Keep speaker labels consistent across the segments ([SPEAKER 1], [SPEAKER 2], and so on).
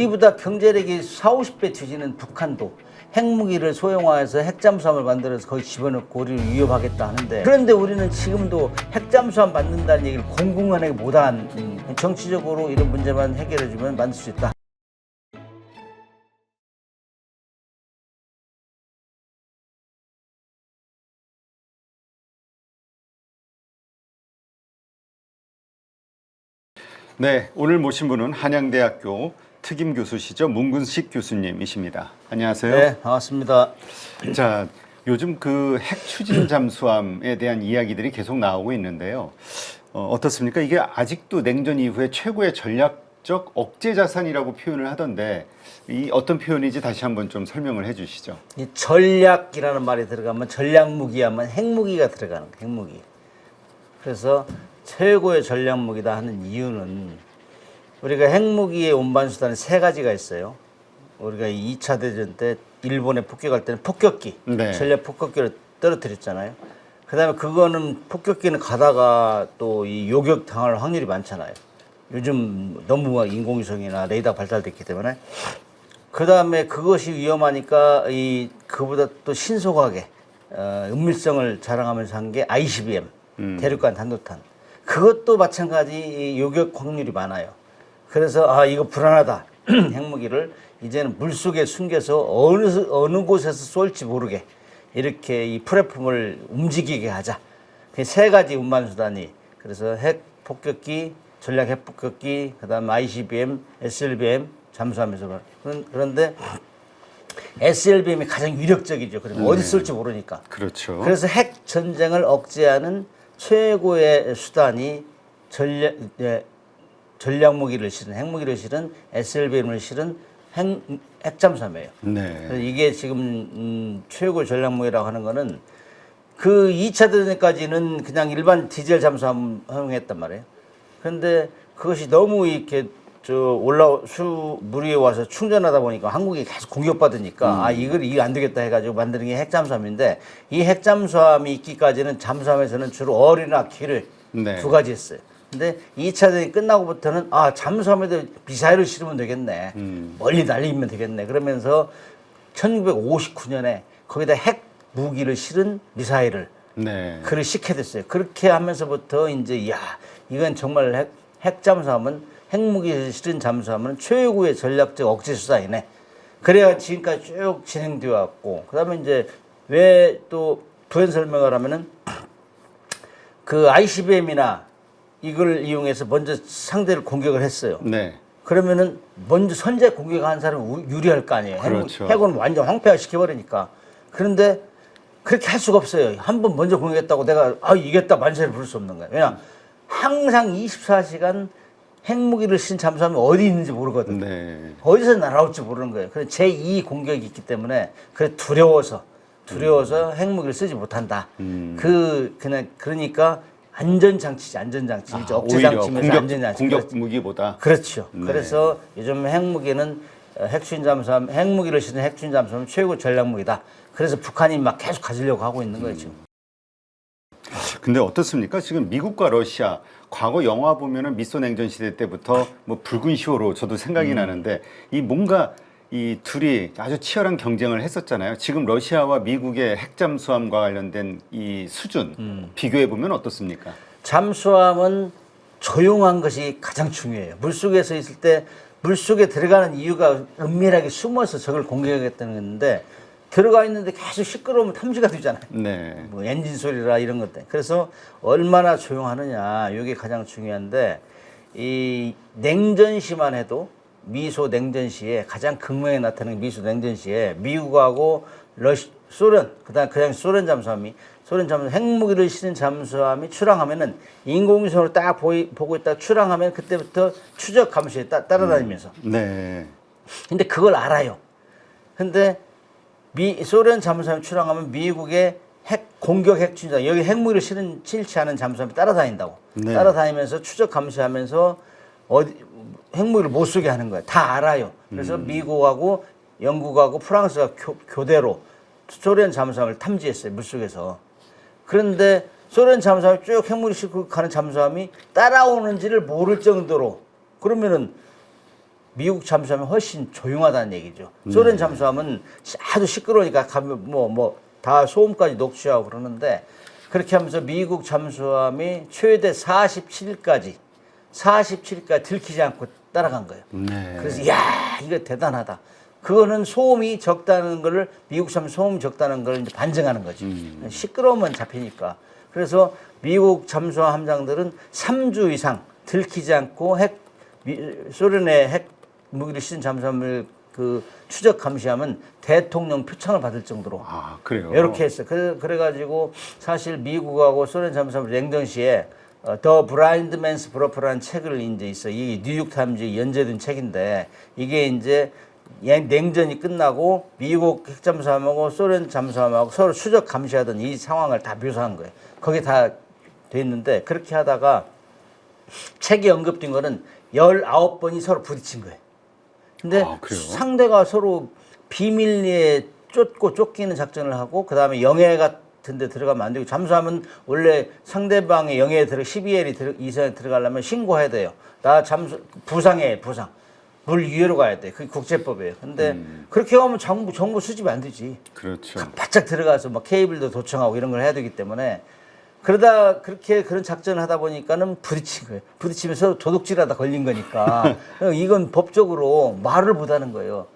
[SPEAKER 1] 우리보다 경제력이 40~50배 뒤지는 북한도 핵무기를 소형화해서 핵잠수함을 만들어서 거기 집어넣고 우리를 위협하겠다 하는데, 그런데 우리는 지금도 핵잠수함 만든다는 얘기를 공공연하게 못한, 정치적으로 이런 문제만 해결해주면 만들 수 있다.
[SPEAKER 2] 네, 오늘 모신 분은 한양대학교 특임 교수시죠. 문근식 교수님이십니다. 안녕하세요.
[SPEAKER 1] 네, 반갑습니다.
[SPEAKER 2] 자, 요즘 그 핵 추진 잠수함에 대한 이야기들이 계속 나오고 있는데요. 어떻습니까? 이게 아직도 냉전 이후에 최고의 전략적 억제 자산이라고 표현을 하던데, 이 어떤 표현인지 다시 한번 좀 설명을 해주시죠.
[SPEAKER 1] 이 전략이라는 말이 들어가면 전략무기 하면 핵무기가 들어가는 거예요. 핵무기. 그래서 최고의 전략무기다 하는 이유는, 우리가 핵무기의 운반수단이 세 가지가 있어요. 우리가 2차 대전 때 일본에 폭격할 때는 폭격기,
[SPEAKER 2] 네.
[SPEAKER 1] 전략 폭격기를 떨어뜨렸잖아요. 그 다음에 그거는 폭격기는 가다가 또 이 요격 당할 확률이 많잖아요. 요즘 너무 인공위성이나 레이더 발달됐기 때문에. 그 다음에 그것이 위험하니까 그보다 또 신속하게 은밀성을 자랑하면서 한 게 ICBM, 대륙간 단도탄. 그것도 마찬가지 요격 확률이 많아요. 그래서 이거 불안하다. 핵무기를 이제는 물속에 숨겨서 어느 곳에서 쏠지 모르게 이렇게 이 플랫폼을 움직이게 하자. 그 세 가지 운반수단이, 그래서 핵 폭격기, 전략 핵 폭격기, 그다음 ICBM, SLBM 잠수함에서. 그런데 SLBM이 가장 위력적이죠. 그러면 어디 쏠지 모르니까.
[SPEAKER 2] 그렇죠.
[SPEAKER 1] 그래서 핵 전쟁을 억제하는 최고의 수단이 전략무기를 실은, 핵무기를 실은 SLBM을 실은 핵잠수함이에요.
[SPEAKER 2] 네.
[SPEAKER 1] 그래서 이게 지금 최고의 전략무기라고 하는 거는, 그 2차 대전까지는 그냥 일반 디젤 잠수함 사용했단 말이에요. 그런데 그것이 너무 이렇게 물 위에 와서 충전하다 보니까 한국이 계속 공격받으니까 이게 안 되겠다 해가지고 만드는 게 핵잠수함인데, 이 핵잠수함이 있기까지는 잠수함에서는 주로 어리나 기를
[SPEAKER 2] 네.
[SPEAKER 1] 두 가지 했어요. 근데 2차 대전이 끝나고부터는 잠수함에도 미사일을 실으면 되겠네. 멀리 날리면 되겠네. 그러면서 1959년에 거기다 핵 무기를 실은 미사일을
[SPEAKER 2] 네.
[SPEAKER 1] 그를 싣게 됐어요. 그렇게 하면서부터 이제 이건 정말 핵잠수함은, 핵무기를 실은 잠수함은 최고의 전략적 억제 수단이네. 그래야 지금까지 쭉 진행되어 왔고, 그 다음에 이제 왜 또 부연 설명을 하면은, 그 ICBM이나 이걸 이용해서 먼저 상대를 공격을 했어요.
[SPEAKER 2] 네.
[SPEAKER 1] 그러면은 먼저 선제 공격한 사람은 유리할 거 아니에요.
[SPEAKER 2] 그렇죠.
[SPEAKER 1] 핵은 완전 황폐화 시켜버리니까. 그런데 그렇게 할 수가 없어요. 한 번 먼저 공격했다고 내가 이겼다 만세를 부를 수 없는 거예요. 왜냐, 항상 24시간 핵무기를 신 잠수함이 어디 있는지 모르거든.
[SPEAKER 2] 네.
[SPEAKER 1] 어디서 날아올지 모르는 거예요. 그래서 제2 공격이 있기 때문에, 그래 두려워서 핵무기를 쓰지 못한다. 그러니까 안전장치지, 안전장치. 억제장치면서 안전장치.
[SPEAKER 2] 공격 무기보다.
[SPEAKER 1] 그렇죠.
[SPEAKER 2] 네.
[SPEAKER 1] 그래서 요즘 핵무기는 핵추진 잠수함, 핵무기를 실은 핵추진 잠수함은 최고 전략무기다. 그래서 북한이 막 계속 가지려고 하고 있는 거예요, 지금.
[SPEAKER 2] 근데 어떻습니까? 지금 미국과 러시아, 과거 영화 보면은 미소 냉전 시대 때부터 뭐 붉은 시호로 저도 생각이 나는데, 뭔가 이 둘이 아주 치열한 경쟁을 했었잖아요. 지금 러시아와 미국의 핵잠수함과 관련된 이 수준 비교해 보면 어떻습니까?
[SPEAKER 1] 잠수함은 조용한 것이 가장 중요해요. 물속에서 있을 때, 물속에 들어가는 이유가 은밀하게 숨어서 적을 공격하겠다는 건데, 들어가 있는데 계속 시끄러우면 탐지가 되잖아요.
[SPEAKER 2] 네.
[SPEAKER 1] 뭐 엔진 소리라 이런 것들. 그래서 얼마나 조용하느냐, 이게 가장 중요한데, 이 냉전시만 해도, 미소 냉전시에 가장 극명히 나타나는 미소 냉전시에 미국하고 소련, 그다음 그냥 소련 잠수함 핵무기를 실은 잠수함이 출항하면은, 인공위성으로 딱 보고 있다 출항하면 그때부터 추적 감시에 따라다니면서.
[SPEAKER 2] 네.
[SPEAKER 1] 근데 그걸 알아요. 근데 소련 잠수함이 출항하면 미국의 공격 핵추진자, 여기 핵무기를 실지 않은 잠수함이 따라다닌다고.
[SPEAKER 2] 네.
[SPEAKER 1] 따라다니면서 추적 감시하면서 핵무기를 못 쏘게 하는 거예요. 다 알아요. 그래서 미국하고 영국하고 프랑스가 교대로 소련 잠수함을 탐지했어요, 물속에서. 그런데 소련 잠수함이 쭉 핵무기 싣고 가는 잠수함이 따라오는지를 모를 정도로, 그러면은 미국 잠수함이 훨씬 조용하다는 얘기죠. 소련 잠수함은 아주 시끄러우니까 가면 다 소음까지 녹취하고 그러는데 그렇게 하면서 미국 잠수함이 최대 47일까지 들키지 않고 따라간 거예요.
[SPEAKER 2] 네.
[SPEAKER 1] 그래서 이야 이거 대단하다. 그거는 소음이 적다는 걸 미국 잠수함 소음이 적다는 걸 이제 반증하는 거죠. 시끄러우면 잡히니까. 그래서 미국 잠수함 함장들은 3주 이상 들키지 않고 소련의 핵 무기를 싣은 잠수함을 그 추적 감시하면 대통령 표창을 받을 정도로
[SPEAKER 2] 아, 그래요.
[SPEAKER 1] 이렇게 했어요. 그래가지고 사실 미국하고 소련 잠수함 냉전시에 더 브라인드 맨스 브러프라는 책을 이제 있어. 이 뉴욕 타임즈에 연재된 책인데 이게 이제 냉전이 끝나고 미국 핵잠수함하고 소련 잠수함하고 서로 추적 감시하던 이 상황을 다 묘사한 거예요. 거기에 다 돼 있는데 그렇게 하다가 책에 언급된 거는 19번이 서로 부딪힌 거예요. 근데
[SPEAKER 2] 그래요?
[SPEAKER 1] 상대가 서로 비밀리에 쫓고 쫓기는 작전을 하고 그다음에 영해 같은 데 들어가면 안 되고 잠수함은 원래 상대방의 영해에 12L 이상에 들어가려면 신고해야 돼요. 나 부상. 물 위로 가야 돼. 그게 국제법이에요. 근데 그렇게 하면 정보 수집이 안 되지.
[SPEAKER 2] 그렇죠.
[SPEAKER 1] 바짝 들어가서 막 케이블도 도청하고 이런 걸 해야 되기 때문에 그러다 그런 작전을 하다 보니까는 부딪힌 거예요. 부딪히면서 도둑질하다 걸린 거니까 이건 법적으로 말을 못하는 거예요.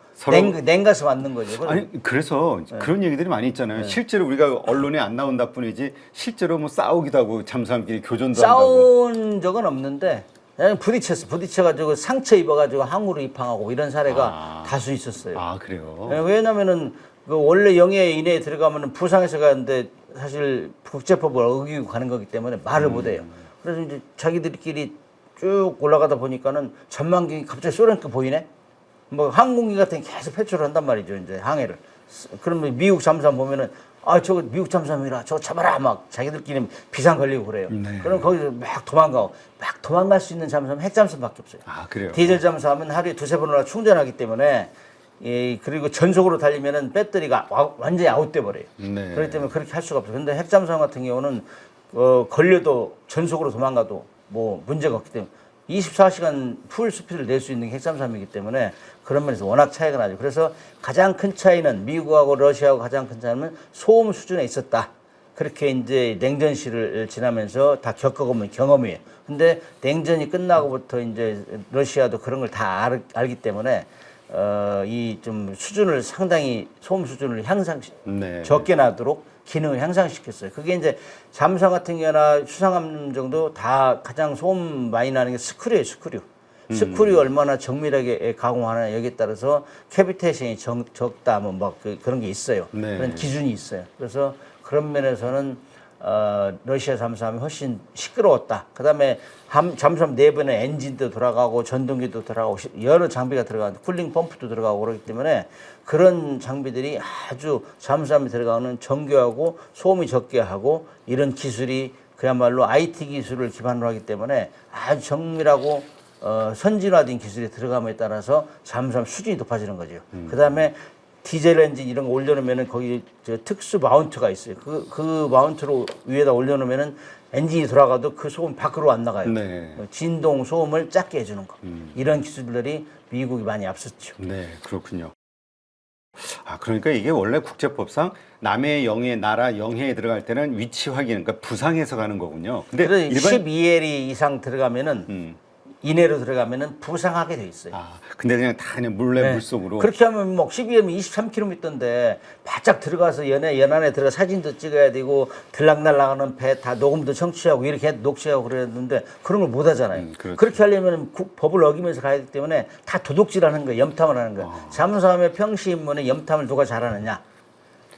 [SPEAKER 1] 냉가서 맞는 거죠.
[SPEAKER 2] 아니 그래서 그런 얘기들이 많이 있잖아요. 실제로 우리가 언론에 안 나온다 뿐이지 실제로 뭐 싸우기도 하고 잠수함끼리 교전도 한다고.
[SPEAKER 1] 싸운 적은 없는데 그냥 부딪혀가지고 상처 입어가지고 항우로 입항하고 이런 사례가 다수 있었어요.
[SPEAKER 2] 아 그래요.
[SPEAKER 1] 왜냐면은 그 원래 영해 이내에 들어가면은 부상해서 가는데 사실 국제법을 어기고 가는 거기 때문에 말을 못해요. 그래서 이제 자기들끼리 쭉 올라가다 보니까는 전망경이 갑자기 소련 거 보이네. 뭐 항공기 같은 게 계속 배출을 한단 말이죠. 이제 항해를. 그러면 미국 잠수함 보면은 저거 미국 잠수함이라 저거 잡아라 막 자기들끼리 비상 걸리고 그래요.
[SPEAKER 2] 네.
[SPEAKER 1] 그럼 거기서 막 도망갈 수 있는 잠수함 핵 잠수함밖에 없어요.
[SPEAKER 2] 아 그래요.
[SPEAKER 1] 디젤 잠수함은 하루에 2-3번이나 충전하기 때문에 그리고 전속으로 달리면은 배터리가 완전히 아웃돼 버려요.
[SPEAKER 2] 네.
[SPEAKER 1] 그렇기 때문에 그렇게 할 수가 없어요. 근데 핵 잠수함 같은 경우는 걸려도 전속으로 도망가도 뭐 문제가 없기 때문에 24시간 풀 스피드를 낼 수 있는 게 핵 잠수함이기 때문에 그런 면에서 워낙 차이가 나죠. 그래서 가장 큰 차이는 미국하고 러시아하고 가장 큰 차이는 소음 수준에 있었다. 그렇게 이제 냉전시를 지나면서 다 겪어보면 경험이에요. 근데 냉전이 끝나고부터 이제 러시아도 그런 걸 다 알기 때문에 이 좀 수준을 상당히 소음 수준을 적게 나도록 기능을 향상시켰어요. 그게 이제 잠수함 같은 경우나 수상함 정도 다 가장 소음 많이 나는 게 스크류예요, 스크류. 스크류 얼마나 정밀하게 가공하느냐 여기에 따라서 캐비테이션이 적다 뭐 그런 게 있어요.
[SPEAKER 2] 네.
[SPEAKER 1] 그런 기준이 있어요. 그래서 그런 면에서는 러시아 잠수함이 훨씬 시끄러웠다. 그다음에 잠수함 내부에는 엔진도 돌아가고 전동기도 들어가고 여러 장비가 들어가는데 쿨링 펌프도 들어가고 그렇기 때문에 그런 장비들이 아주 잠수함에 들어가는 정교하고 소음이 적게 하고 이런 기술이 그야말로 IT 기술을 기반으로 하기 때문에 아주 정밀하고 선진화된 기술이 들어감에 따라서 잠수함 수준이 높아지는 거죠. 그다음에 디젤 엔진 이런 거 올려놓으면은 거기 특수 마운트가 있어요. 그 마운트로 위에다 올려놓으면은 엔진이 돌아가도 그 소음 밖으로 안 나가요.
[SPEAKER 2] 네.
[SPEAKER 1] 진동 소음을 작게 해주는 거. 이런 기술들이 미국이 많이 앞섰죠.
[SPEAKER 2] 네, 그렇군요. 그러니까 이게 원래 국제법상 남의 영해, 나라 영해에 들어갈 때는 위치 확인, 그러니까 부상해서 가는 거군요. 근데
[SPEAKER 1] 12L 이상 들어가면은 이내로 들어가면은 부상하게 돼 있어요.
[SPEAKER 2] 근데 그냥 몰래 물속으로.
[SPEAKER 1] 그렇게 하면 뭐 12M이 23km인데 바짝 들어가서 연안에 들어가 사진도 찍어야 되고 들락날락하는 배 다 녹음도 청취하고 이렇게 녹취하고 그랬는데 그런 걸 못 하잖아요.
[SPEAKER 2] 그렇죠.
[SPEAKER 1] 그렇게 하려면 법을 어기면서 가야 되기 때문에 다 도둑질하는 거예요. 염탐을 하는 거예요. 잠수함의 평시 임무는 염탐을 누가 잘하느냐.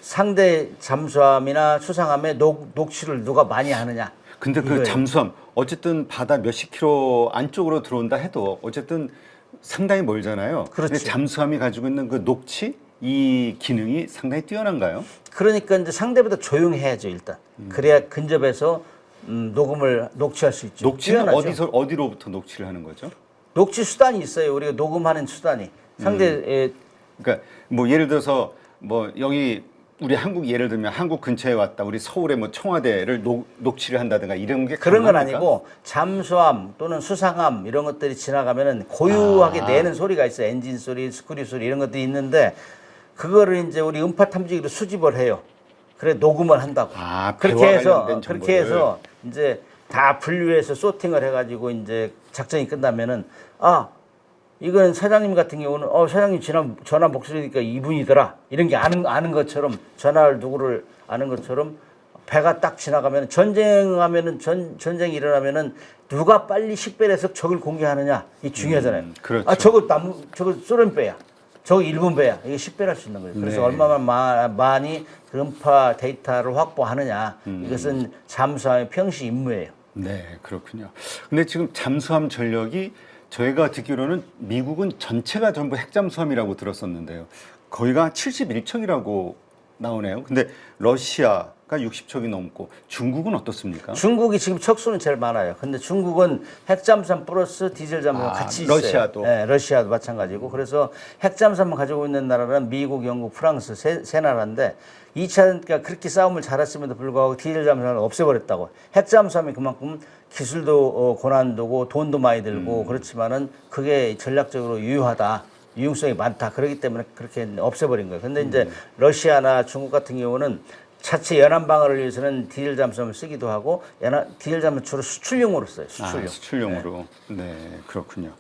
[SPEAKER 1] 상대 잠수함이나 수상함의 녹취를 누가 많이 하느냐.
[SPEAKER 2] 근데 그
[SPEAKER 1] 이거예요.
[SPEAKER 2] 잠수함 어쨌든 바다 몇십 킬로 안쪽으로 들어온다 해도 어쨌든 상당히 멀잖아요.
[SPEAKER 1] 그렇죠.
[SPEAKER 2] 근데 잠수함이 가지고 있는 그 녹취 이 기능이 상당히 뛰어난가요?
[SPEAKER 1] 그러니까 이제 상대보다 조용해야죠 일단. 그래야 근접해서 녹취할 수 있죠.
[SPEAKER 2] 녹취는
[SPEAKER 1] 뛰어나죠.
[SPEAKER 2] 어디로부터 녹취를 하는 거죠?
[SPEAKER 1] 녹취 수단이 있어요. 우리가 녹음하는 수단이. 상대의
[SPEAKER 2] 그러니까 뭐 예를 들어서 뭐 여기 우리 한국 예를 들면 한국 근처에 왔다 우리 서울에 뭐 청와대를 녹취를 한다든가 이런 게
[SPEAKER 1] 그런 건
[SPEAKER 2] 가능합니까?
[SPEAKER 1] 아니고 잠수함 또는 수상함 이런 것들이 지나가면은 고유하게 내는 소리가 있어요. 엔진 소리, 스크류 소리 이런 것들이 있는데 그거를 이제 우리 음파 탐지기로 수집을 해요. 그래 녹음을 한다고.
[SPEAKER 2] 아,
[SPEAKER 1] 그렇게
[SPEAKER 2] 배와
[SPEAKER 1] 해서
[SPEAKER 2] 관련된
[SPEAKER 1] 그렇게 해서 이제 다 분류해서 소팅을 해가지고 이제 작전이 끝나면은 아 이건 사장님 같은 경우는 사장님 전화 목소리니까 이분이더라 이런 게 아는 것처럼 전화를 누구를 아는 것처럼 배가 딱 지나가면 전쟁하면은 전쟁이 일어나면은 누가 빨리 식별해서 적을 공개하느냐 이 중요하잖아요.
[SPEAKER 2] 그렇죠.
[SPEAKER 1] 아 저거 소련 배야. 저거 일본 배야. 이게 식별할 수 있는 거예요. 그래서
[SPEAKER 2] 네.
[SPEAKER 1] 얼마나 많이 음파 데이터를 확보하느냐. 이것은 잠수함의 평시 임무예요.
[SPEAKER 2] 네, 그렇군요. 근데 지금 잠수함 전력이 저희가 듣기로는 미국은 전체가 전부 핵잠수함이라고 들었었는데요. 거의가 71척이라고 나오네요. 근데 러시아가 60척이 넘고 중국은 어떻습니까?
[SPEAKER 1] 중국이 지금 척수는 제일 많아요. 근데 중국은 핵잠수함 플러스 디젤 잠수함 같이 있어요.
[SPEAKER 2] 러시아도?
[SPEAKER 1] 네, 러시아도 마찬가지고. 그래서 핵잠수함을 가지고 있는 나라는 미국, 영국, 프랑스 세 나라인데 2차 그러니까 그렇게 싸움을 잘했음에도 불구하고 디젤 잠수함을 없애버렸다고. 핵잠수함이 그만큼 기술도 고난도고 돈도 많이 들고 그렇지만은 그게 전략적으로 유효하다. 유용성이 많다. 그렇기 때문에 그렇게 없애버린 거예요. 근데 이제 러시아나 중국 같은 경우는 자체 연안 방어를 위해서는 디젤 잠수함을 쓰기도 하고 디젤 잠수함을 주로 수출용으로 써요. 수출용.
[SPEAKER 2] 수출용으로. 네, 그렇군요.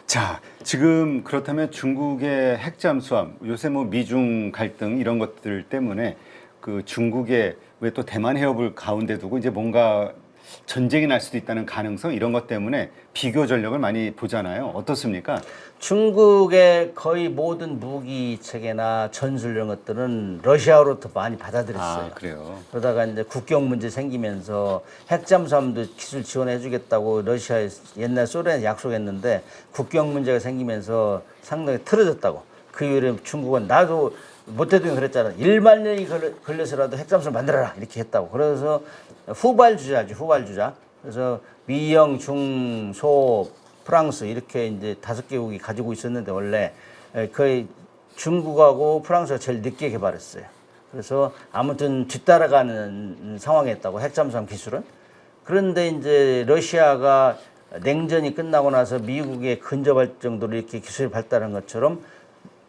[SPEAKER 2] 자, 지금 그렇다면 중국의 핵잠수함, 요새 뭐 미중 갈등 이런 것들 때문에 그 중국의 왜 또 대만 해협을 가운데 두고 이제 뭔가 전쟁이 날 수도 있다는 가능성 이런 것 때문에 비교 전력을 많이 보잖아요. 어떻습니까?
[SPEAKER 1] 중국의 거의 모든 무기 체계나 전술 이런 것들은 러시아로부터 많이 받아들였어요.
[SPEAKER 2] 아, 그래요.
[SPEAKER 1] 그러다가 이제 국경 문제 생기면서 핵잠수함도 기술 지원해주겠다고 러시아에 옛날 소련에 약속했는데 국경 문제가 생기면서 상당히 틀어졌다고. 그 이후에 중국은 나도 모태동이 그랬잖아. 1만 년이 걸려서라도 핵잠수함 만들어라 이렇게 했다고. 그래서 후발주자지 후발주자. 그래서 미영, 중, 소, 프랑스 이렇게 이제 5개국이 가지고 있었는데 원래 거의 중국하고 프랑스가 제일 늦게 개발했어요. 그래서 아무튼 뒤따라가는 상황이었다고 핵잠수함 기술은. 그런데 이제 러시아가 냉전이 끝나고 나서 미국에 근접할 정도로 이렇게 기술이 발달한 것처럼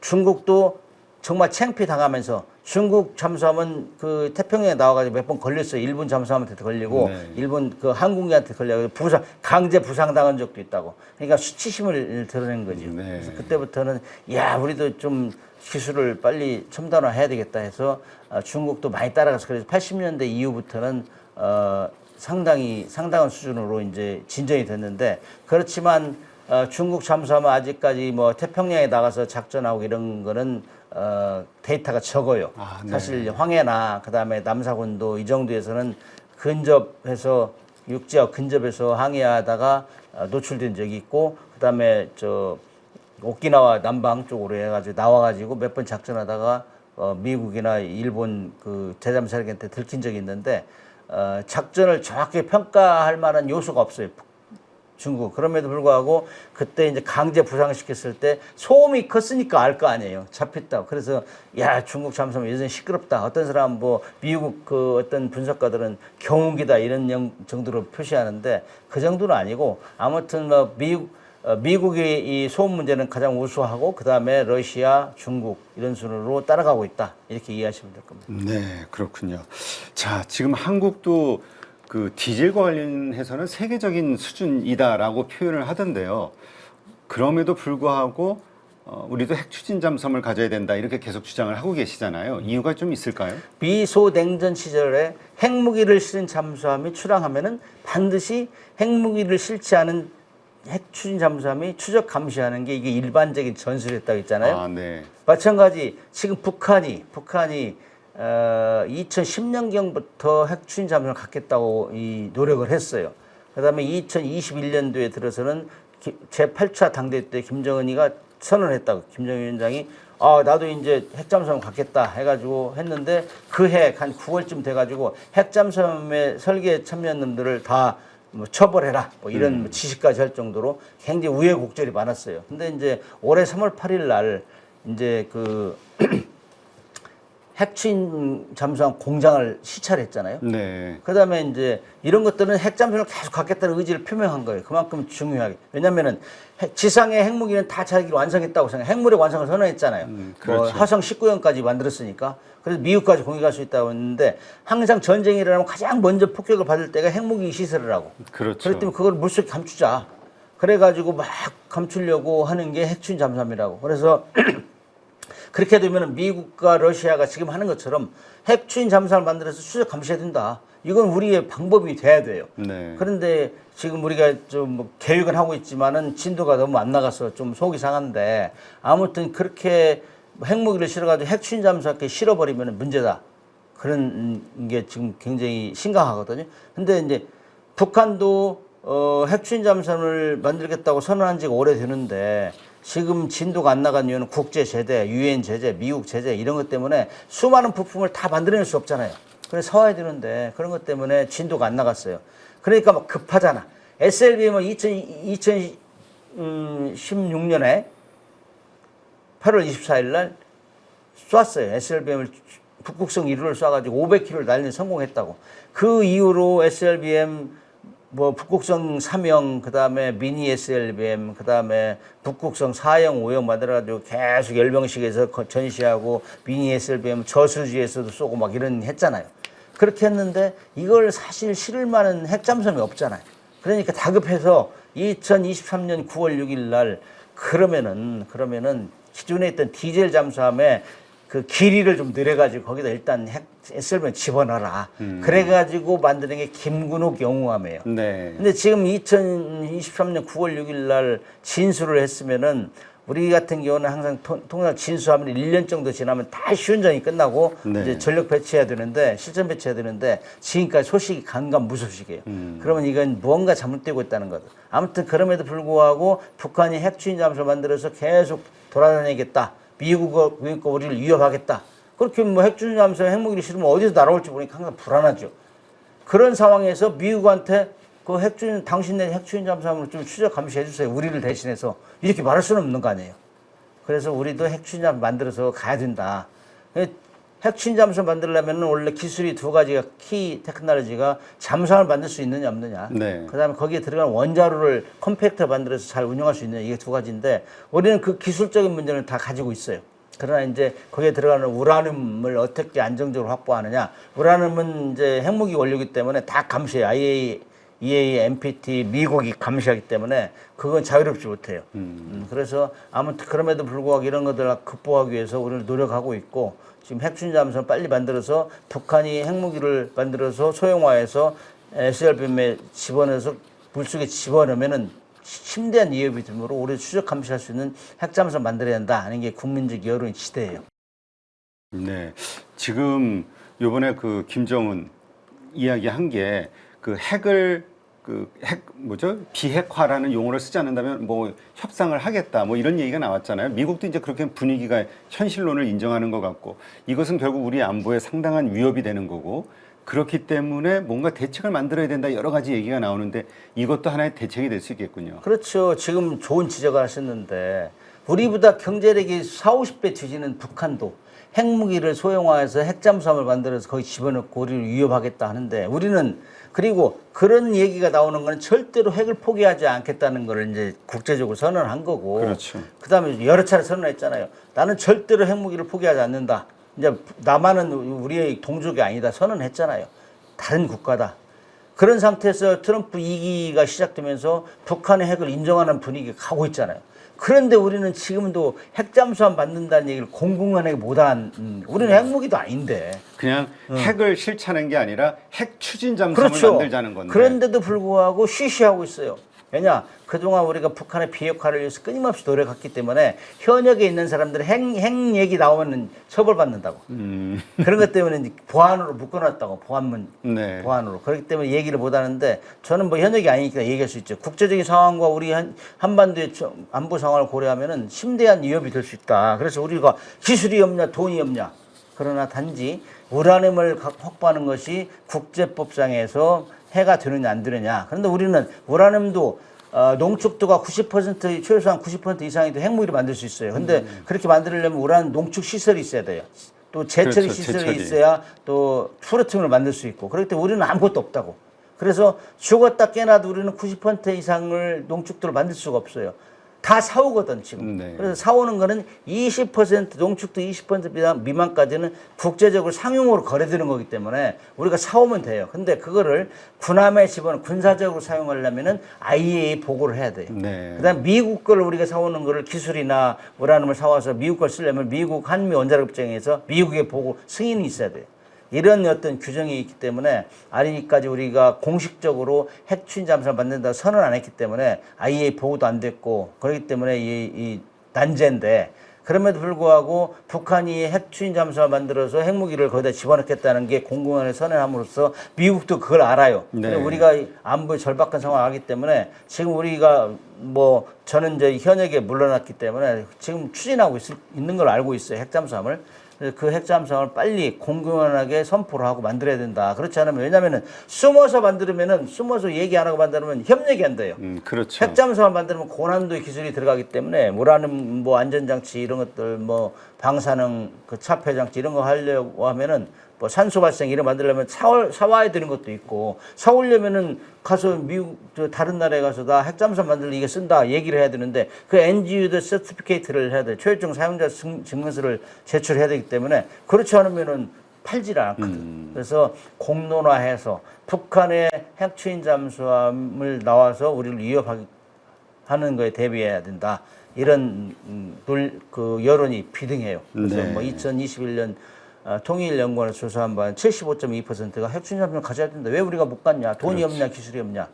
[SPEAKER 1] 중국도 정말 창피 당하면서 중국 잠수함은 그 태평양에 나와가지고 몇 번 걸렸어요. 일본 잠수함한테 걸리고
[SPEAKER 2] 네.
[SPEAKER 1] 일본 그 항공기한테 걸려가지고 강제 부상당한 적도 있다고. 그러니까 수치심을 드러낸 거죠.
[SPEAKER 2] 네.
[SPEAKER 1] 그래서 그때부터는 야 우리도 좀 기술을 빨리 첨단화해야 되겠다 해서 중국도 많이 따라가서 그래서 80년대 이후부터는 상당한 수준으로 이제 진전이 됐는데 그렇지만 중국 잠수함은 아직까지 뭐 태평양에 나가서 작전하고 이런 거는 데이터가 적어요.
[SPEAKER 2] 아, 네.
[SPEAKER 1] 사실 황해나 그다음에 남사군도 이 정도에서는 근접해서 육지와 근접해서 항해하다가 노출된 적이 있고 그다음에 저 오키나와 남방 쪽으로 해가지고 나와가지고 몇 번 작전하다가 미국이나 일본 그 대잠사령한테 들킨 적이 있는데 작전을 정확히 평가할 만한 요소가 없어요. 중국. 그럼에도 불구하고 그때 이제 강제 부상시켰을 때 소음이 컸으니까 알 거 아니에요. 잡혔다고. 그래서 야 중국 잠수함 여전히 시끄럽다. 어떤 사람 뭐 미국 그 어떤 분석가들은 경운기다 이런 정도로 표시하는데 그 정도는 아니고 아무튼 뭐 미국의 이 소음 문제는 가장 우수하고 그 다음에 러시아, 중국 이런 순으로 따라가고 있다. 이렇게 이해하시면 될 겁니다.
[SPEAKER 2] 네, 그렇군요. 자, 지금 한국도 그 디젤과 관련해서는 세계적인 수준이다라고 표현을 하던데요. 그럼에도 불구하고 우리도 핵 추진 잠수함을 가져야 된다 이렇게 계속 주장을 하고 계시잖아요. 이유가 좀 있을까요?
[SPEAKER 1] 미소냉전 시절에 핵무기를 실은 잠수함이 출항하면은 반드시 핵무기를 실지 않은 핵 추진 잠수함이 추적 감시하는 게 이게 일반적인 전술이었다고 했잖아요.
[SPEAKER 2] 아, 네.
[SPEAKER 1] 마찬가지 지금 북한이 2010년경부터 핵 추진 잠수함을 갖겠다고 이 노력을 했어요. 그다음에 2021년도에 들어서는 제8차 당대회 때 김정은이가 선언했다고. 김정은 위원장이 나도 이제 핵잠수함 갖겠다 해가지고 했는데 그 해 한 9월쯤 돼가지고 핵잠수함의 설계 참여한 놈들을 다 뭐 처벌해라 뭐 이런 뭐 지시까지 할 정도로 굉장히 우여곡절이 많았어요. 근데 이제 올해 3월 8일 날 이제 그 핵추진 잠수함 공장을 시찰했잖아요.
[SPEAKER 2] 네.
[SPEAKER 1] 그다음에 이제 이런 것들은 핵잠수를 계속 갖겠다는 의지를 표명한 거예요. 그만큼 중요하게. 왜냐면은 지상의 핵무기는 다 자기 완성했다고 생각해. 핵무력 완성을 선언했잖아요.
[SPEAKER 2] 그렇죠.
[SPEAKER 1] 뭐 화성 19형까지 만들었으니까. 그래서 미국까지 공격할 수 있다고 했는데 항상 전쟁이 일어나면 가장 먼저 폭격을 받을 때가 핵무기 시설을 하고.
[SPEAKER 2] 그렇죠.
[SPEAKER 1] 그렇기 때문에 그걸 물속에 감추자. 그래가지고 막 감추려고 하는 게 핵추진 잠수함이라고. 그래서 그렇게 되면 미국과 러시아가 지금 하는 것처럼 핵추진 잠수함을 만들어서 추적 감시해야 된다. 이건 우리의 방법이 돼야 돼요.
[SPEAKER 2] 네.
[SPEAKER 1] 그런데 지금 우리가 좀뭐 계획은 하고 있지만은 진도가 너무 안 나가서 좀 속이 상한데 아무튼 그렇게 핵무기를 실어가지고 핵추진 잠수함에 실어버리면 문제다. 그런 게 지금 굉장히 심각하거든요. 근데 이제 북한도 핵추진 잠수함을 만들겠다고 선언한 지가 오래되는데 지금 진도가 안 나간 이유는 국제 제재, 유엔 제재, 미국 제재 이런 것 때문에 수많은 부품을 다 만들어낼 수 없잖아요. 그래서 사와야 되는데 그런 것 때문에 진도가 안 나갔어요. 그러니까 막 급하잖아. SLBM은 2016년에 8월 24일 날 쐈어요. SLBM을 북극성 1호를 쏴가지고 500km를 날리는 성공했다고. 그 이후로 SLBM 뭐 북극성 3형, 그다음에 미니 SLBM, 그다음에 북극성 4형, 5형 만들어가지고 계속 열병식에서 전시하고 미니 SLBM 저수지에서도 쏘고 막 이런 했잖아요. 그렇게 했는데 이걸 사실 실을 만한 핵잠수함이 없잖아요. 그러니까 다급해서 2023년 9월 6일 날 그러면은 기존에 있던 디젤 잠수함에 그 길이를 좀 늘려가지고 거기다 일단 핵 SLBM 집어넣어라. 그래가지고 만드는 게 김근욱 영웅함이에요.
[SPEAKER 2] 네.
[SPEAKER 1] 근데 지금 2023년 9월 6일 날 진수를 했으면은 우리 같은 경우는 항상 통상 진수하면 1년 정도 지나면 다 시운전이 끝나고
[SPEAKER 2] 네.
[SPEAKER 1] 이제 전력 배치해야 되는데 실전 배치해야 되는데 지금까지 소식이 강감무소식이에요. 그러면 이건 무언가 잘못되고 있다는 거죠. 아무튼 그럼에도 불구하고 북한이 핵추진 잠수를 만들어서 계속 돌아다니겠다. 미국과 우리를 위협하겠다. 그렇게 뭐 핵추진 잠수에 핵무기를 실으면 어디서 날아올지 모르니까 항상 불안하죠. 그런 상황에서 미국한테 그 당신네 핵추진 잠수함으로 좀 추적 감시해 주세요. 우리를 대신해서. 이렇게 말할 수는 없는 거 아니에요. 그래서 우리도 핵추진 잠수함 만들어서 가야 된다. 핵추진 잠수함 만들려면 원래 기술이 두 가지가 키 테크놀로지가 잠수함을 만들 수 있느냐 없느냐.
[SPEAKER 2] 네.
[SPEAKER 1] 그다음에 거기에 들어간 원자로를 컴팩터 만들어서 잘 운영할 수 있느냐. 이게 두 가지인데 우리는 그 기술적인 문제는 다 가지고 있어요. 그러나 이제 거기에 들어가는 우라늄을 어떻게 안정적으로 확보하느냐. 우라늄은 이제 핵무기 원료이기 때문에 다 감시해요. EA, NPT, 미국이 감시하기 때문에 그건 자유롭지 못해요. 그래서 아무튼 그럼에도 불구하고 이런 것들을 극복하기 위해서 우리는 노력하고 있고 지금 핵추진 잠수함을 빨리 만들어서 북한이 핵무기를 만들어서 소형화해서 SLBM에 집어넣어서 물속에 집어넣으면은 심대한 위협이 되므로 우리 추적 감시할 수 있는 핵잠수함 만들어야 한다 하는 게 국민적 여론의 지대예요.
[SPEAKER 2] 네. 지금 요번에 그 김정은 이야기한 게 그 핵을 비핵화라는 용어를 쓰지 않는다면 뭐 협상을 하겠다 뭐 이런 얘기가 나왔잖아요. 미국도 이제 그렇게 분위기가 현실론을 인정하는 것 같고 이것은 결국 우리 안보에 상당한 위협이 되는 거고 그렇기 때문에 뭔가 대책을 만들어야 된다 여러 가지 얘기가 나오는데 이것도 하나의 대책이 될 수 있겠군요.
[SPEAKER 1] 그렇죠. 지금 좋은 지적을 하셨는데 우리보다 경제력이 40, 50배 뒤지는 북한도 핵무기를 소형화해서 핵잠수함을 만들어서 거기 집어넣고 우리를 위협하겠다 하는데 우리는 그리고 그런 얘기가 나오는 건 절대로 핵을 포기하지 않겠다는 걸 이제 국제적으로 선언한 거고.
[SPEAKER 2] 그렇죠.
[SPEAKER 1] 그다음에 여러 차례 선언했잖아요. 나는 절대로 핵무기를 포기하지 않는다. 이제 남한은 우리의 동족이 아니다. 선언했잖아요. 다른 국가다. 그런 상태에서 트럼프 2기가 시작되면서 북한의 핵을 인정하는 분위기가 가고 있잖아요. 그런데 우리는 지금도 핵잠수함 만든다는 얘기를 공공연하게 못한 우리는 핵무기도 아닌데
[SPEAKER 2] 그냥 핵을 실차는 게 아니라 핵 추진 잠수함을
[SPEAKER 1] 그렇죠.
[SPEAKER 2] 만들자는 건데
[SPEAKER 1] 그런데도 불구하고 쉬쉬하고 있어요. 왜냐? 그동안 우리가 북한의 비핵화를 위해서 끊임없이 노력했기 때문에 현역에 있는 사람들은 핵 얘기 나오면 처벌받는다고. 그런 것 때문에 이제 보안으로 묶어놨다고.
[SPEAKER 2] 네.
[SPEAKER 1] 보안으로. 그렇기 때문에 얘기를 못 하는데 저는 뭐 현역이 아니니까 얘기할 수 있죠. 국제적인 상황과 우리 한반도의 안보 상황을 고려하면은 심대한 위협이 될 수 있다. 그래서 우리가 기술이 없냐, 돈이 없냐. 그러나 단지 우라늄을 확보하는 것이 국제법상에서 해가 되느냐 안 되느냐. 그런데 우리는 우라늄도 농축도가 90% 최소한 90% 이상이 돼 핵무기를 만들 수 있어요. 근데 그렇게 만들려면 우라늄 농축 시설이 있어야 돼요. 또 제철이
[SPEAKER 2] 그렇죠,
[SPEAKER 1] 시설이
[SPEAKER 2] 제철이.
[SPEAKER 1] 있어야 또 플루토늄을 만들 수 있고 그렇기 때문에 우리는 아무것도 없다고. 그래서 죽었다 깨나도 우리는 90% 이상을 농축도를 만들 수가 없어요. 다 사오거든 지금.
[SPEAKER 2] 네.
[SPEAKER 1] 그래서 사오는 거는 20% 농축도 20% 미만까지는 국제적으로 상용으로 거래되는 거기 때문에 우리가 사오면 돼요. 근데 그거를 군함에 집어넣어 군사적으로 사용하려면은 IAEA 보고를 해야 돼요.
[SPEAKER 2] 네.
[SPEAKER 1] 그다음 미국 걸 우리가 사오는 거를 기술이나 우라늄을 사와서 미국 걸 쓰려면 미국 한미 원자력협정에서 미국의 보고 승인이 있어야 돼요. 이런 어떤 규정이 있기 때문에 아직까지 우리가 공식적으로 핵 추진 잠수함을 만든다고 선언 안 했기 때문에 IAEA 보고도 안 됐고 그렇기 때문에 이 난제인데 그럼에도 불구하고 북한이 핵 추진 잠수함을 만들어서 핵무기를 거기다 집어넣겠다는 게 공공연히 선언함으로써 미국도 그걸 알아요.
[SPEAKER 2] 네.
[SPEAKER 1] 근데 우리가 안보의 절박한 상황을 알기 때문에 지금 우리가 뭐 저는 이제 현역에 물러났기 때문에 지금 추진하고 있는 걸 알고 있어요. 핵 잠수함을. 그 핵잠수함을 빨리 공공연하게 선포를 하고 만들어야 된다. 그렇지 않으면 왜냐면은 숨어서 만들면은 숨어서 얘기 안 하고 만들면 협력이 안 돼요.
[SPEAKER 2] 그렇죠.
[SPEAKER 1] 핵잠수함 만들면 고난도의 기술이 들어가기 때문에 우라늄 뭐 안전장치 이런 것들 뭐 방사능 그 차폐장치 이런 거 하려고 하면은 뭐 산소 발생 이런 거 만들려면 사와야 되는 것도 있고 사오려면은 가서 미국 저 다른 나라에 가서 나 핵잠수함 만들려 이게 쓴다 얘기를 해야 되는데 그 NGU도 서티피케이트를 해야 돼. 초유증 사용자 증명서를 제출해야 되기 때문에 그렇지 않으면은 팔지를 않거든. 그래서 공론화해서 북한의 핵 추진 잠수함을 나와서 우리를 위협하는 거에 대비해야 된다. 이런 그 여론이 비등해요. 그래서
[SPEAKER 2] 네.
[SPEAKER 1] 뭐 2021년 통일연구원에서 조사한 바는 75.2%가 핵추진잠수함을 가져야 된다. 왜 우리가 못 갔냐? 돈이
[SPEAKER 2] 그렇지.
[SPEAKER 1] 없냐? 기술이 없냐?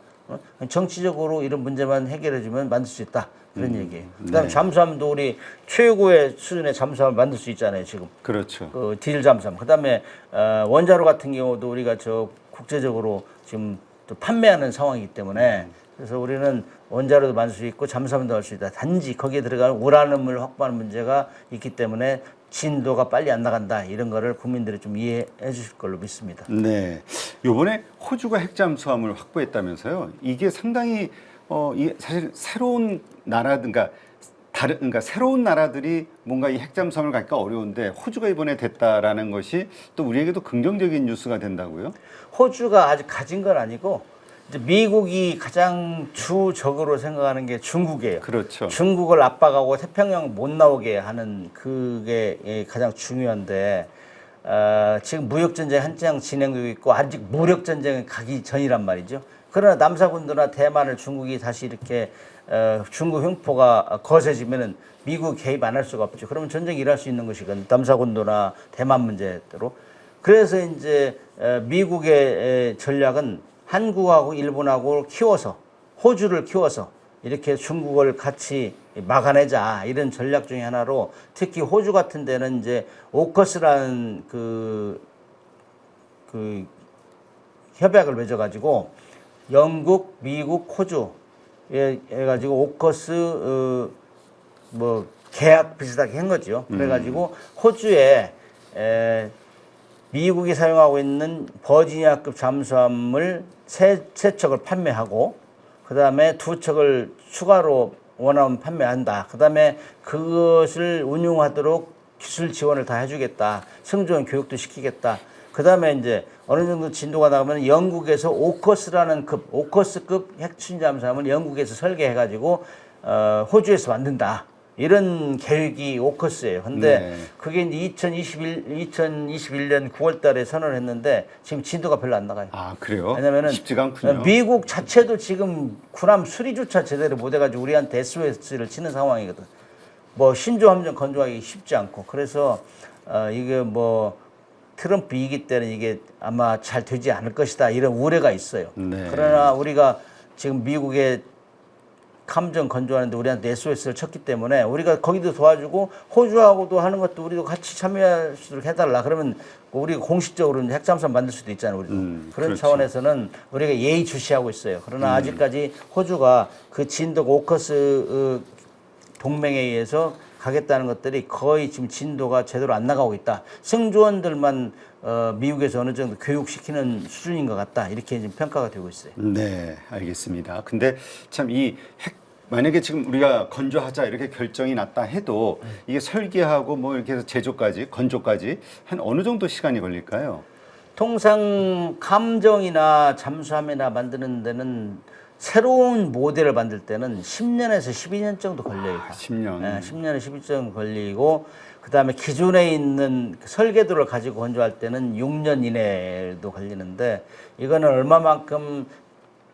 [SPEAKER 1] 정치적으로 이런 문제만 해결해주면 만들 수 있다. 그런 얘기예요. 그다음에 잠수함도 우리 최고의 수준의 잠수함을 만들 수 있잖아요. 지금.
[SPEAKER 2] 그렇죠.
[SPEAKER 1] 그 딜 잠수함. 그다음에 원자로 같은 경우도 우리가 저 국제적으로 지금 또 판매하는 상황이기 때문에 그래서 우리는 원자로도 만들 수 있고 잠수함도 할 수 있다. 단지 거기에 들어가는 우라늄을 확보하는 문제가 있기 때문에 진도가 빨리 안 나간다. 이런 거를 국민들이 좀 이해해 주실 걸로 믿습니다.
[SPEAKER 2] 네. 요번에 호주가 핵잠수함을 확보했다면서요. 이게 상당히 이 사실 새로운 나라든가 그러니까 새로운 나라들이 뭔가 이 핵잠수함을 갖기가 어려운데 호주가 이번에 됐다라는 것이 또 우리에게도 긍정적인 뉴스가 된다고요?
[SPEAKER 1] 호주가 아직 가진 건 아니고 이제 미국이 가장 주적으로 생각하는 게 중국이에요.
[SPEAKER 2] 그렇죠.
[SPEAKER 1] 중국을 압박하고 태평양 못 나오게 하는 그게 가장 중요한데 지금 무역 전쟁 한창 진행되고 있고 아직 무력 전쟁에 가기 전이란 말이죠. 그러나 남사군도나 대만을 중국이 다시 이렇게 중국 흉포가 거세지면은 미국 개입 안 할 수가 없죠. 그러면 전쟁이 일어날 수 있는 것이거든요. 남사군도나 대만 문제대로. 그래서 이제 미국의 전략은 한국하고 일본하고 키워서 호주를 키워서 이렇게 중국을 같이 막아내자 이런 전략 중에 하나로 특히 호주 같은 데는 이제 오커스라는 그 협약을 맺어가지고 영국, 미국, 호주 해가지고 오커스 뭐 계약 비슷하게 한 거죠. 그래가지고 호주에 미국이 사용하고 있는 버지니아급 잠수함을 세 척을 판매하고 그 다음에 2척을 추가로 원하면 판매한다. 그 다음에 그것을 운용하도록 기술 지원을 다 해주겠다. 승조원 교육도 시키겠다. 그 다음에 이제 어느 정도 진도가 나가면 영국에서 오커스라는 오커스급 핵추진 잠수함을 영국에서 설계해가지고 호주에서 만든다. 이런 계획이 오커스예요. 근데
[SPEAKER 2] 네.
[SPEAKER 1] 그게 이제 2021년 9월 달에 선언을 했는데 지금 진도가 별로 안 나가요.
[SPEAKER 2] 아, 그래요?
[SPEAKER 1] 왜냐면은
[SPEAKER 2] 쉽지가 않군요.
[SPEAKER 1] 미국 자체도 지금 군함 수리조차 제대로 못 해가지고 우리한테 SOS를 치는 상황이거든. 뭐 신조 함정 건조하기 쉽지 않고. 그래서 이게 뭐 트럼프 2기 때는 이게 아마 잘 되지 않을 것이다. 이런 우려가 있어요.
[SPEAKER 2] 네.
[SPEAKER 1] 그러나 우리가 지금 미국의 함정 건조하는데 우리한테 SOS를 쳤기 때문에 우리가 거기도 도와주고 호주하고도 하는 것도 우리도 같이 참여할 수 있도록 해달라. 그러면 우리가 공식적으로 핵잠수함 만들 수도 있잖아요. 우리도. 그런
[SPEAKER 2] 그렇죠.
[SPEAKER 1] 차원에서는 우리가 예의주시하고 있어요. 그러나 아직까지 호주가 그 진도 오커스 동맹에 의해서 가겠다는 것들이 거의 지금 진도가 제대로 안 나가고 있다. 승조원들만 미국에서 어느 정도 교육시키는 수준인 것 같다. 이렇게 지금 평가가 되고 있어요.
[SPEAKER 2] 네, 알겠습니다. 근데 참 이 핵 만약에 지금 우리가 건조하자 이렇게 결정이 났다 해도 이게 설계하고 뭐 이렇게 해서 제조까지 건조까지 한 어느 정도 시간이 걸릴까요?
[SPEAKER 1] 통상 함정이나 잠수함이나 만드는 데는 새로운 모델을 만들 때는 10년에서 12년 정도 걸려요.
[SPEAKER 2] 10년.
[SPEAKER 1] 네, 10년에서 12년 정도 걸리고 그다음에 기존에 있는 설계도를 가지고 건조할 때는 6년 이내도 걸리는데 이거는 얼마만큼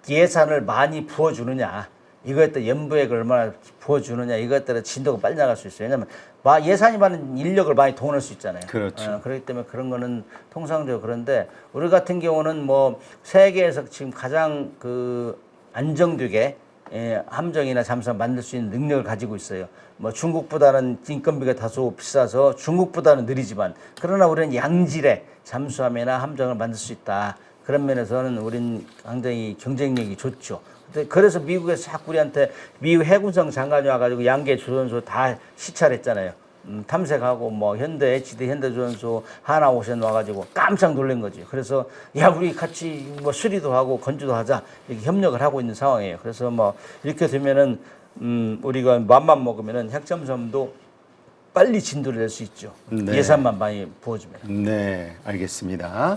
[SPEAKER 1] 예산을 많이 부어주느냐 이거에 따라 연부액을 얼마나 부어주느냐 이거에 따라 진도가 빨리 나갈 수 있어요. 왜냐하면 예산이 많은 인력을 많이 동원할 수 있잖아요.
[SPEAKER 2] 그렇죠.
[SPEAKER 1] 그렇기 때문에 그런 거는 통상적으로 그런데 우리 같은 경우는 뭐 세계에서 지금 가장 그 안정되게 함정이나 잠수함 만들 수 있는 능력을 가지고 있어요. 뭐 중국보다는 인건비가 다소 비싸서 중국보다는 느리지만 그러나 우리는 양질의 잠수함이나 함정을 만들 수 있다. 그런 면에서는 우린 굉장히 경쟁력이 좋죠. 그래서 미국에서 자꾸 우리한테 미국 해군성 장관이 와가지고 양계 조선소 다 시찰했잖아요. 탐색하고 뭐 현대 HD 현대조선소 하나오션 와가지고 깜짝 놀란 거지. 그래서 야 우리 같이 뭐 수리도 하고 건조도 하자 이렇게 협력을 하고 있는 상황이에요. 그래서 뭐 이렇게 되면은 우리가 맘만 먹으면은 핵잠수함도 빨리 진도를 낼 수 있죠.
[SPEAKER 2] 네.
[SPEAKER 1] 예산만 많이 부어주면.
[SPEAKER 2] 네, 알겠습니다.